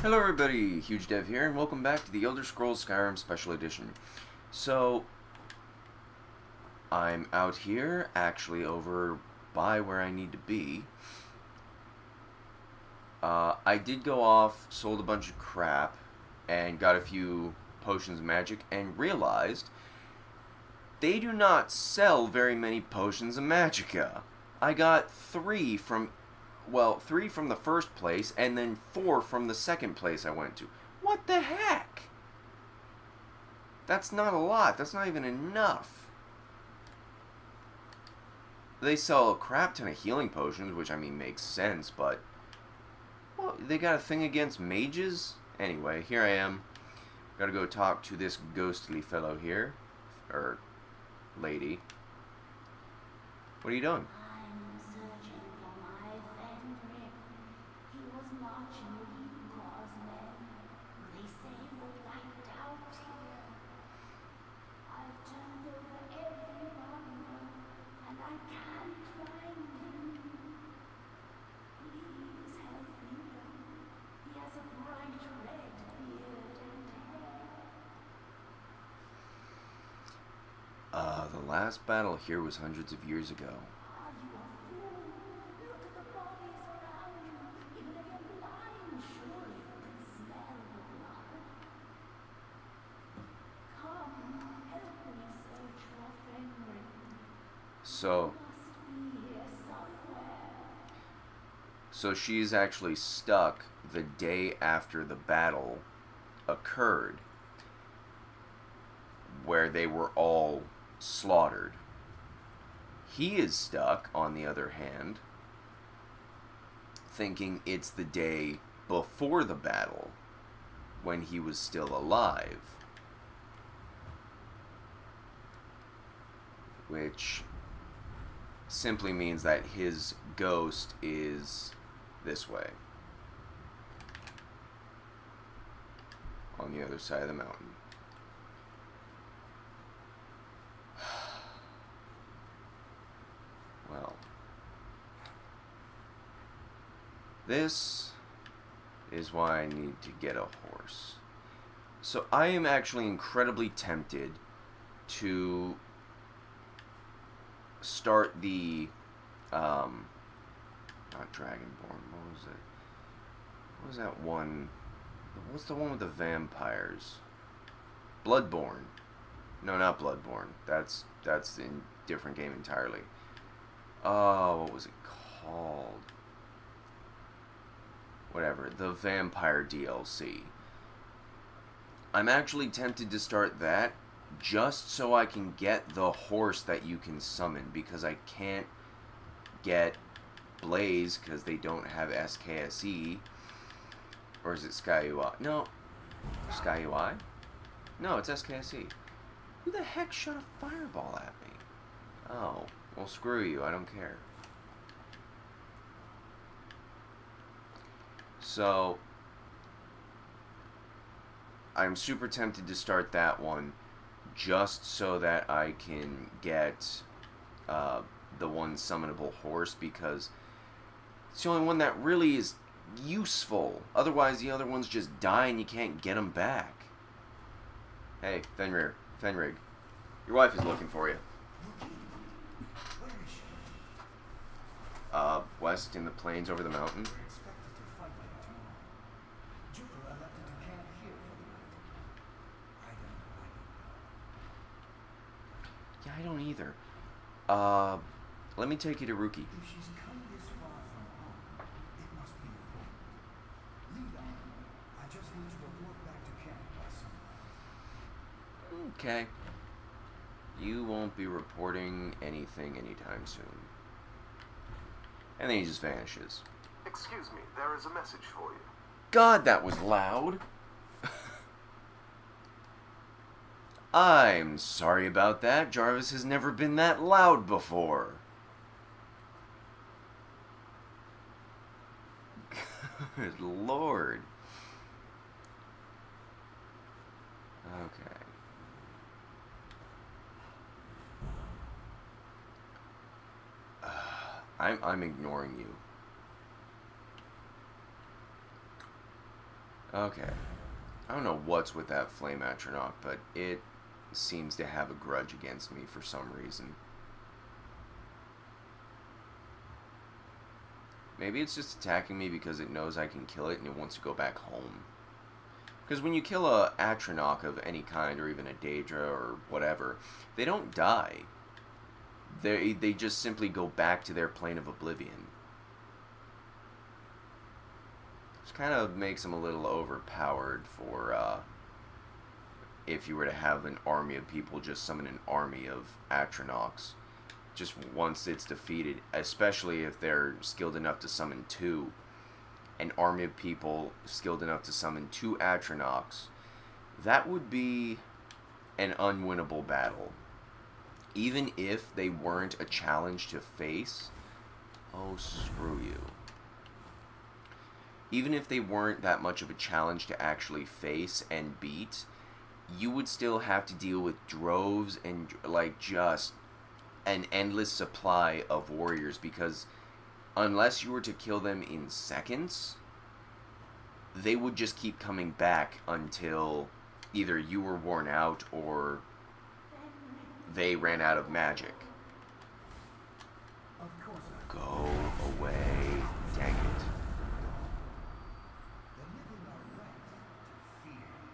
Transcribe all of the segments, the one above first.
Hello everybody, Huge Dev here, and welcome back to the Elder Scrolls Skyrim Special Edition. So, I'm out here, actually over by where I need to be. I did go off, sold a bunch of crap, and got a few potions of magic, and realized they do not sell very many potions of magicka. I got three from the first place, and then 4 from the second place I went to. What the heck? That's not a lot. That's not even enough. They sell a crap ton of healing potions, which, I mean, makes sense, but... well, they got a thing against mages? Anyway, here I am. Gotta go talk to this ghostly fellow here. Or... lady. What are you doing? The last battle here was hundreds of years ago. So she's actually stuck the day after the battle occurred, where they were all slaughtered. He is stuck, on the other hand, thinking it's the day before the battle, when he was still alive. Which simply means that his ghost is this way, on the other side of the mountain. Well, this is why I need to get a horse. So I am actually incredibly tempted to start the, not Dragonborn, what was it? What was that one? What's the one with the vampires? Bloodborne. No, not Bloodborne. That's in different game entirely. Oh, what was it called? Whatever, the vampire DLC. I'm actually tempted to start that just so I can get the horse that you can summon, because I can't get Blaze because they don't have SKSE. Or is it Sky UI? No. Sky UI? No, it's SKSE. Who the heck shot a fireball at me? Oh, well, screw you. I don't care. So, I'm super tempted to start that one just so that I can get the one summonable horse, because it's the only one that really is useful. Otherwise, the other ones just die and you can't get them back. Hey, Fenrig. Your wife is looking for you. West in the plains over the mountain. Yeah, I don't either. Let me take you to Rookie. If she's come this far from home, it must be important. Lead on. I just need to report back to camp by sunrise. Okay. You won't be reporting anything anytime soon. And then he just vanishes. Excuse me, there is a message for you. God, that was loud. I'm sorry about that. Jarvis has never been that loud before. Good Lord. Okay. I'm ignoring you. Okay. I don't know what's with that flame atronach, but it seems to have a grudge against me for some reason. Maybe it's just attacking me because it knows I can kill it and it wants to go back home. Because when you kill a atronach of any kind, or even a daedra or whatever, they don't die. They just simply go back to their plane of oblivion. Which kind of makes them a little overpowered for, if you were to have an army of people just summon an army of atronachs. Just once it's defeated, especially if they're skilled enough to summon two. An army of people skilled enough to summon two atronachs. That would be an unwinnable battle. Even if they weren't a challenge to face. Oh, screw you. Even if they weren't that much of a challenge to actually face and beat, you would still have to deal with droves and, like, just an endless supply of warriors, because unless you were to kill them in seconds, they would just keep coming back until either you were worn out or they ran out of magic. Of course I Go away. Dang it. The living are right to fear the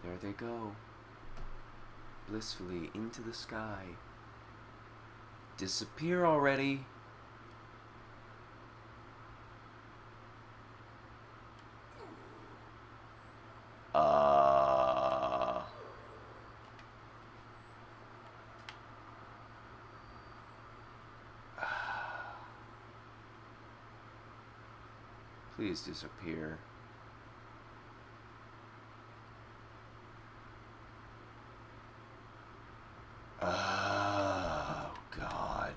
dead. There they go. Blissfully into the sky. Disappear already. Please disappear. Oh, God.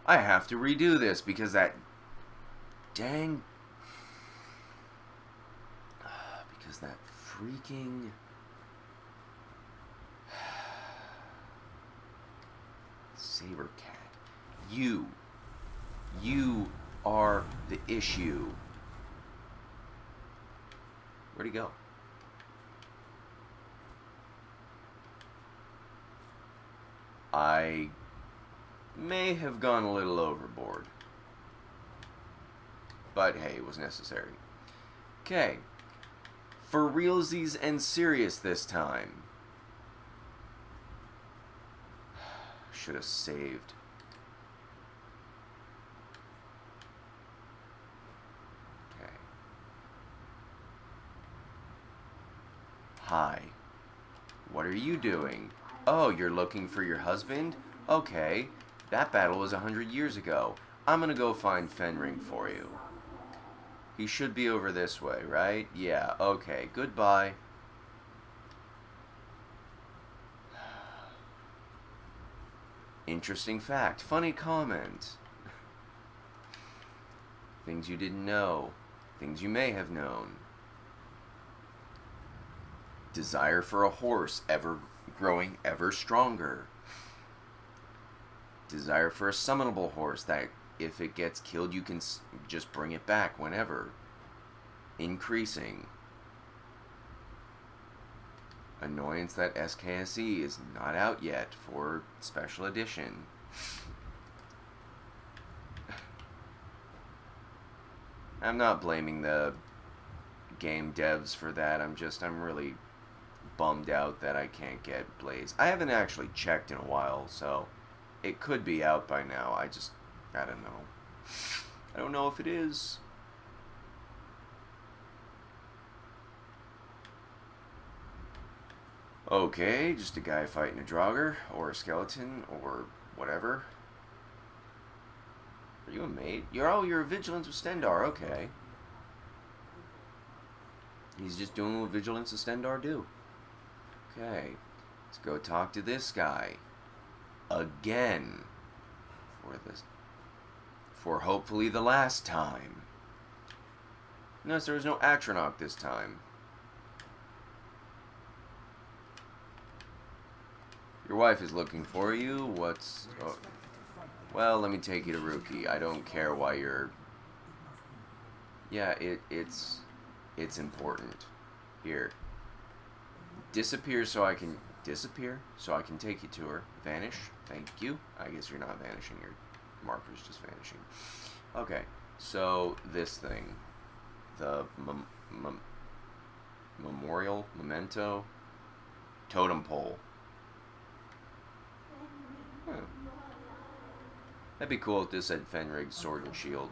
I have to redo this because that dang... because that freaking... Saber cat. You are the issue. Where'd he go? I may have gone a little overboard. But hey, it was necessary. Okay. For realsies and serious this time. Should have saved. Okay. Hi. What are you doing? Oh, you're looking for your husband? Okay. That battle was 100 years ago. I'm gonna go find Fenring for you. He should be over this way, right? Yeah, okay. Goodbye. Interesting fact. Funny comment. Things you didn't know. Things you may have known. Desire for a horse ever growing ever stronger. Desire for a summonable horse that if it gets killed you can just bring it back whenever. Increasing. Annoyance that SKSE is not out yet for special edition. I'm not blaming the game devs for that. I'm really bummed out that I can't get Blaze. I haven't actually checked in a while, so it could be out by now. I don't know. I don't know if it is. Okay, just a guy fighting a Draugr, or a skeleton, or whatever. Are you a mate? You're a Vigilance of Stendarr, okay. He's just doing what Vigilance of Stendarr do. Okay, let's go talk to this guy. Again. For hopefully the last time. Notice there was no atronach this time. I Your wife is looking for you. What's... We're Oh, expected to Well, let me take you to Rookie. I don't care why you're... Yeah, it's important. Here. Disappear so I can... Disappear so I can take you to her. Vanish. Thank you. I guess you're not vanishing. Your marker's just vanishing. Okay. So, this thing. The memorial? Memento? Totem pole. Huh. That'd be cool if this said Fenrig's Sword and Shield.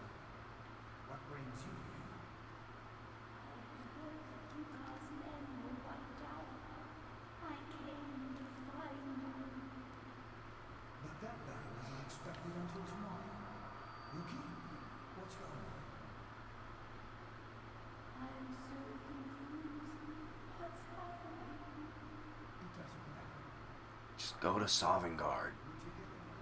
What brings you here? But that battle isn't expected until tomorrow. Rookie, what's going on? It doesn't matter. Just go to Sovngarde. We're together now.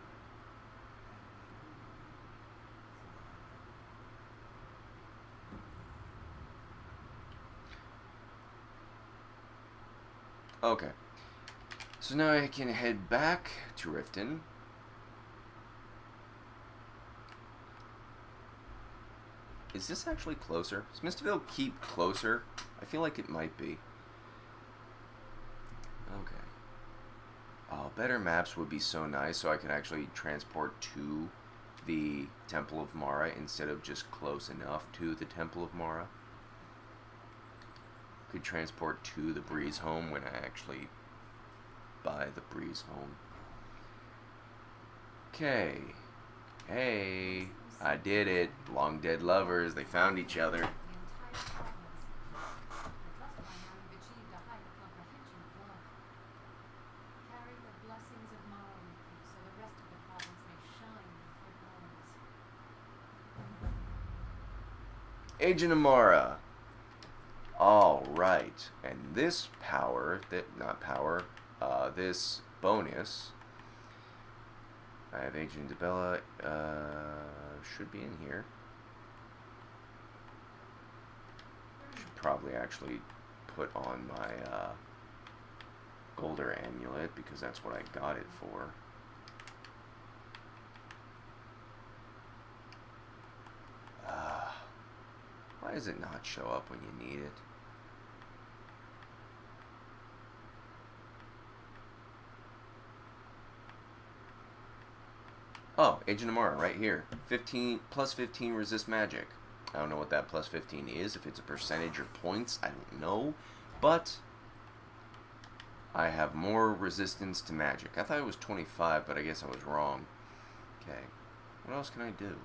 Okay. So now I can head back to Riften. Is this actually closer? Does Mistville keep closer? I feel like it might be. Okay. Oh, better maps would be so nice so I could actually transport to the Temple of Mara instead of just close enough to the Temple of Mara. Could transport to the Breeze Home when I actually buy the Breeze Home. Okay. Hey, I did it. Long dead lovers, they found each other. Agent Amara. Alright, and this power, this bonus, I have Agent Debella, should be in here. Should probably actually put on my, Golder Amulet, because that's what I got it for. Why does it not show up when you need it? Oh, Agent Amara, right here. 15 plus 15 resist magic. I don't know what that plus 15 is. If it's a percentage or points, I don't know. But I have more resistance to magic. I thought it was 25, but I guess I was wrong. Okay. What else can I do?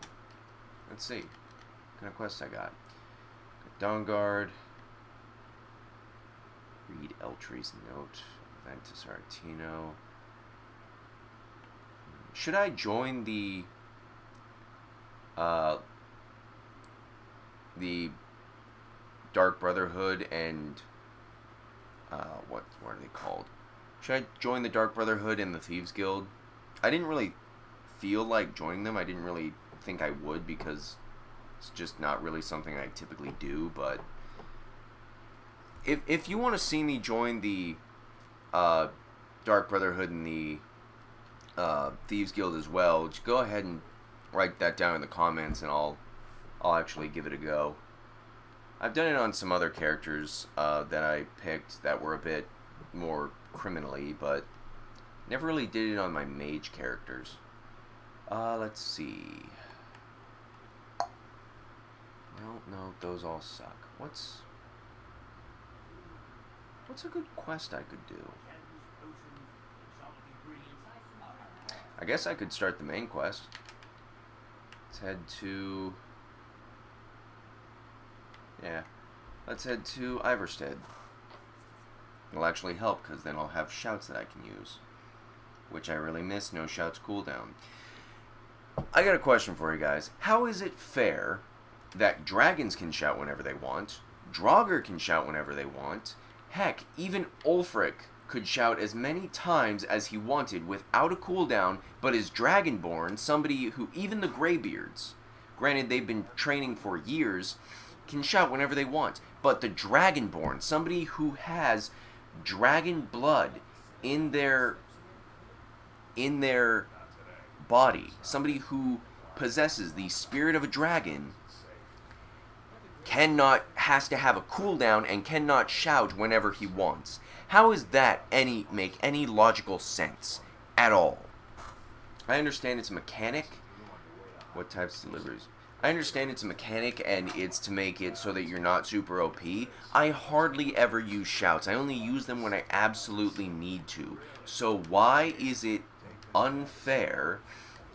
Let's see. What kind of quests I got? Dawnguard. Read Eltree's note. Ventus Artino. Should I join the Dark Brotherhood and what are they called? Should I join the Dark Brotherhood and the Thieves Guild? I didn't really feel like joining them. I didn't really think I would because it's just not really something I typically do, but if you want to see me join the Dark Brotherhood and the Thieves Guild as well, just go ahead and write that down in the comments and I'll actually give it a go. I've done it on some other characters that I picked that were a bit more criminally, but never really did it on my mage characters. Let's see. No, those all suck. What's a good quest I could do? I guess I could start the main quest. Let's head to... Yeah. Let's head to Iverstead. It'll actually help, because then I'll have shouts that I can use. Which I really miss. No shouts cooldown. I got a question for you guys. How is it fair that dragons can shout whenever they want, Draugr can shout whenever they want, heck, even Ulfric could shout as many times as he wanted without a cooldown, but is Dragonborn, somebody who, even the Greybeards, granted they've been training for years, can shout whenever they want, but the Dragonborn, somebody who has dragon blood in their body, somebody who possesses the spirit of a dragon, has to have a cooldown and cannot shout whenever he wants. How is that make any logical sense at all? I understand it's a mechanic. What types of deliveries? I understand it's a mechanic and it's to make it so that you're not super OP. I hardly ever use shouts. I only use them when I absolutely need to. So why is it unfair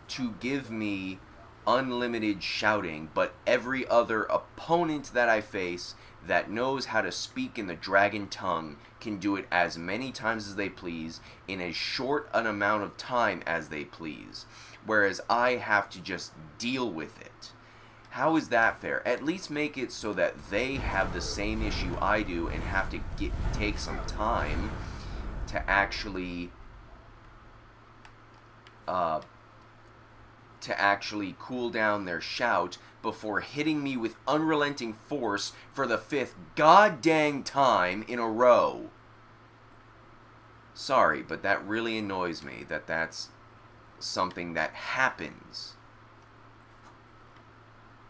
to give me unlimited shouting, but every other opponent that I face that knows how to speak in the dragon tongue can do it as many times as they please in as short an amount of time as they please, whereas I have to just deal with it? How is that fair? At least make it so that they have the same issue I do and have to take some time to actually cool down their shout before hitting me with unrelenting force for the 5th goddamn time in a row. Sorry, but that really annoys me that that's something that happens.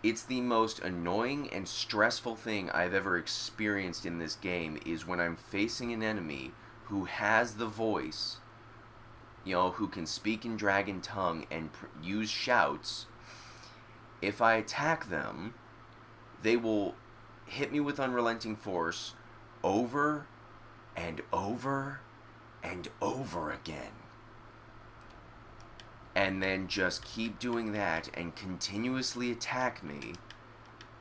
It's the most annoying and stressful thing I've ever experienced in this game is when I'm facing an enemy who has the voice, who can speak in dragon tongue and use shouts. If I attack them, they will hit me with unrelenting force over and over and over again. And then just keep doing that and continuously attack me,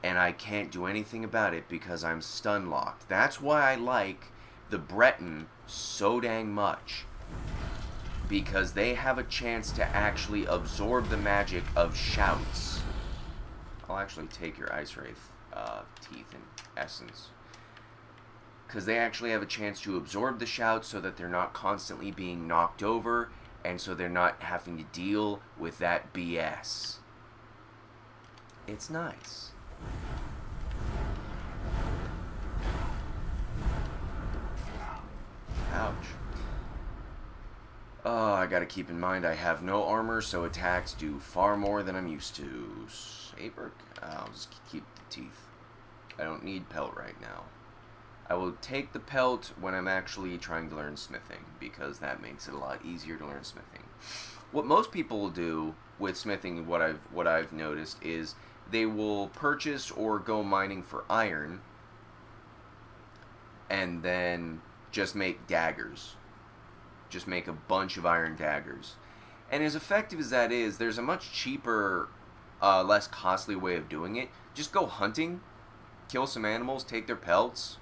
and I can't do anything about it because I'm stun locked. That's why I like the Breton so dang much, because they have a chance to actually absorb the magic of shouts. I'll actually take your Ice Wraith teeth and essence, because they actually have a chance to absorb the shouts so that they're not constantly being knocked over, and so they're not having to deal with that BS. It's nice. Ouch. Oh, I gotta keep in mind I have no armor, so attacks do far more than I'm used to. Saber? I'll just keep the teeth. I don't need pelt right now. I will take the pelt when I'm actually trying to learn smithing, because that makes it a lot easier to learn smithing. What most people will do with smithing, what I've noticed, is they will purchase or go mining for iron, and then just make daggers. Just make a bunch of iron daggers. And as effective as that is, there's a much cheaper, less costly way of doing it. Just go hunting, kill some animals, take their pelts,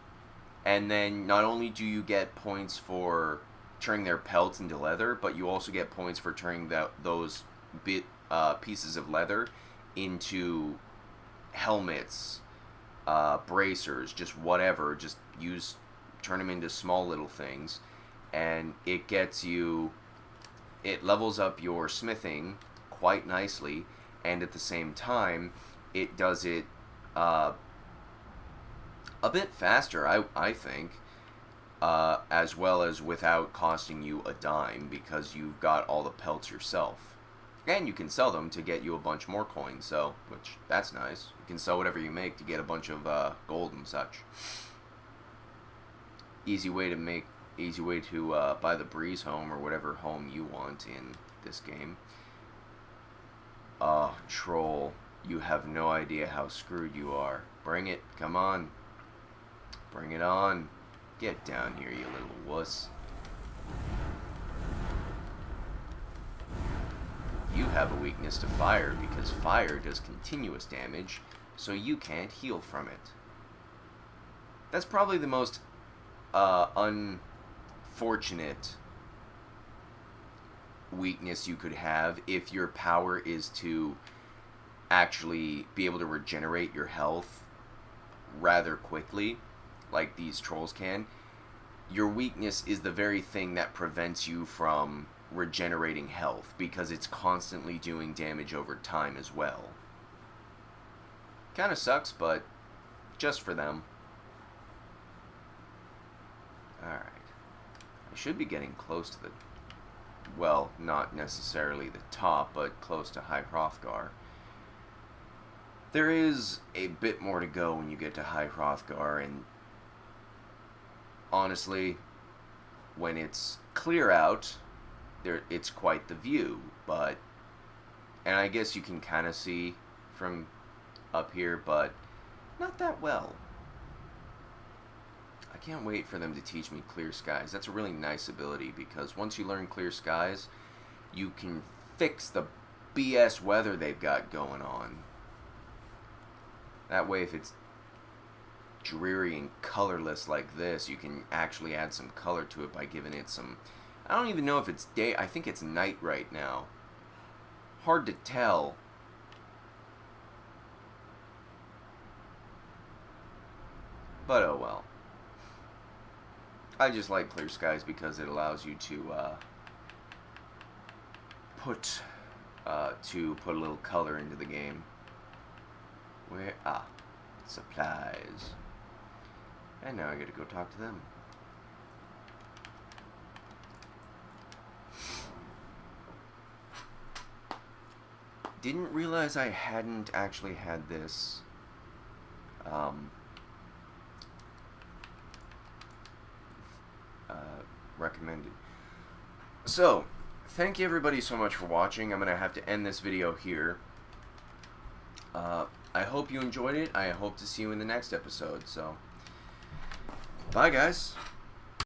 and then not only do you get points for turning their pelts into leather, but you also get points for turning those pieces of leather into helmets, bracers, just whatever. Just turn them into small little things, and it levels up your smithing quite nicely, and at the same time, it does it a bit faster, I think, as well as without costing you a dime, because you've got all the pelts yourself. And you can sell them to get you a bunch more coins, which, that's nice. You can sell whatever you make to get a bunch of gold and such. Easy way to buy the breeze home, or whatever home you want in this game. Troll, you have no idea how screwed you are. Bring it, come on. Bring it on. Get down here, you little wuss. You have a weakness to fire because fire does continuous damage, so you can't heal from it. That's probably the most unfortunate weakness you could have if your power is to actually be able to regenerate your health rather quickly, like these trolls can. Your weakness is the very thing that prevents you from regenerating health, because it's constantly doing damage over time as well. Kinda sucks, but just for them. Alright. I should be getting close to the well, not necessarily the top, but close to High Hrothgar. There is a bit more to go when you get to High Hrothgar, and honestly, when it's clear out, it's quite the view, but, and I guess you can kind of see from up here, but not that well. I can't wait for them to teach me Clear Skies. That's a really nice ability, because once you learn Clear Skies, you can fix the BS weather they've got going on. That way, if it's dreary and colorless like this, you can actually add some color to it by giving it some... I don't even know if it's day. I think it's night right now. Hard to tell. But oh well. I just like Clear Skies because it allows you to put a little color into the game. Where supplies. And now I get to go talk to them. Didn't realize I hadn't actually had this recommended. So, thank you everybody so much for watching. I'm going to have to end this video here. I hope you enjoyed it. I hope to see you in the next episode. So, bye guys.